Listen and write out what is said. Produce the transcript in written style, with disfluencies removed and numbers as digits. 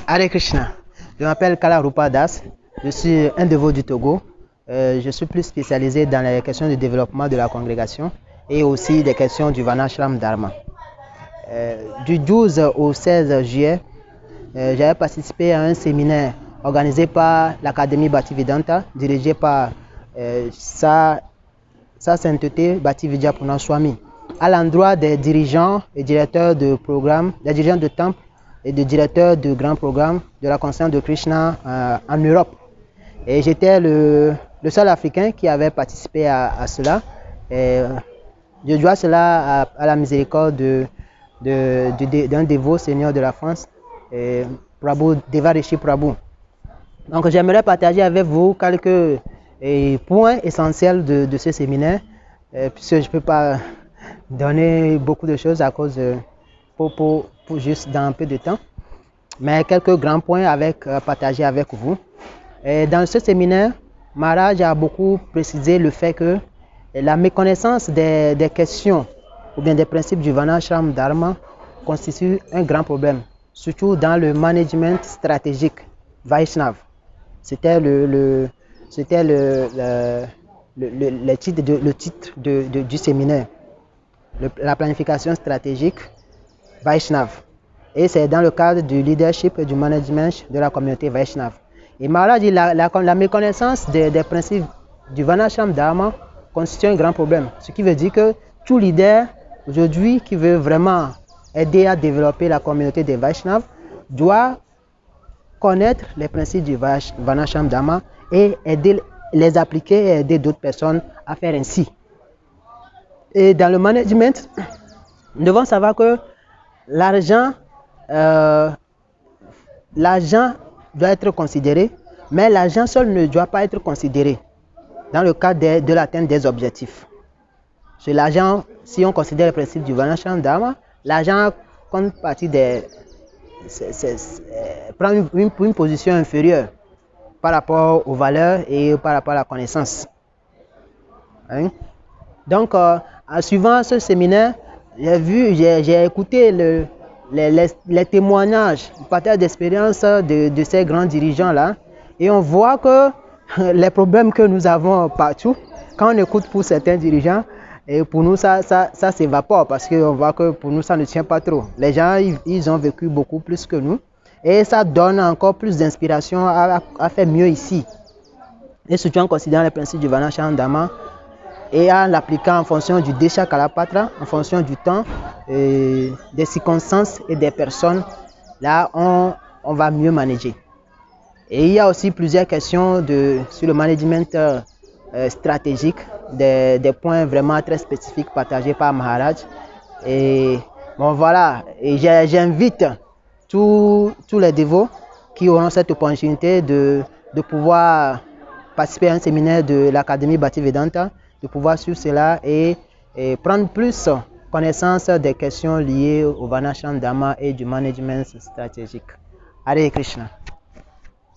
Hare Krishna. Je m'appelle Kala Rupa Das. Je suis un dévot du Togo. Je suis plus spécialisé dans les questions de développement de la congrégation et aussi des questions du Varnashram Dharma. Du 12 au 16 juillet, j'avais participé à un séminaire organisé par l'Académie Bhaktivedanta, dirigé par Sa Sainteté Bhaktivedanta Swami, à l'endroit des dirigeants et directeurs de programmes, des dirigeants de temples et des directeurs de grands programmes de la conscience de Krishna en Europe. Et j'étais le seul Africain qui avait participé à cela. Et je dois cela à la miséricorde d'un dévot seigneur de la France, Prabhu Devarishi Prabhu. Donc j'aimerais partager avec vous quelques points essentiels de ce séminaire, puisque je ne peux pas donner beaucoup de choses à cause pour juste dans un peu de temps, mais quelques grands points à partager avec vous. Et dans ce séminaire, Maharaj a beaucoup précisé le fait que la méconnaissance des questions ou bien des principes du Varnashram Dharma constitue un grand problème, surtout dans le management stratégique Vaishnav. C'était le titre du séminaire, la planification stratégique Vaishnav. Et c'est dans le cadre du leadership et du management de la communauté Vaishnav. Et Maharaj dit la méconnaissance des principes du Varnashram Dharma constitue un grand problème. Ce qui veut dire que tout leader aujourd'hui qui veut vraiment aider à développer la communauté des Vaishnavas doit connaître les principes du Varnashram Dharma et les appliquer et aider d'autres personnes à faire ainsi. Et dans le management, nous devons savoir que l'argent doit être considéré, mais l'argent seul ne doit pas être considéré dans le cadre de l'atteinte des objectifs. Sur l'argent, si on considère le principe du Varnashram Dharma, l'argent compte partie prend une position inférieure par rapport aux valeurs et par rapport à la connaissance. Hein? Donc, en suivant ce séminaire, j'ai écouté les témoignages, le partage d'expérience de ces grands dirigeants-là, et on voit que les problèmes que nous avons partout, quand on écoute pour certains dirigeants, et pour nous, ça s'évapore parce qu'on voit que pour nous, ça ne tient pas trop. Les gens, ils ont vécu beaucoup plus que nous, et ça donne encore plus d'inspiration à faire mieux ici. Et surtout en considérant les principes du Varnashram Dharma et en l'appliquant en fonction du Desha Kalapatra, en fonction du temps, des circonstances et des personnes, là on va mieux manager. Et il y a aussi plusieurs questions sur le management stratégique, des points vraiment très spécifiques partagés par Maharaj. Et bon voilà, et j'invite tous les dévots qui auront cette opportunité de pouvoir participer à un séminaire de l'Académie Bhaktivedanta, de pouvoir suivre cela et prendre plus connaissance des questions liées au Varnashram Dharma et du management stratégique. Hare Krishna.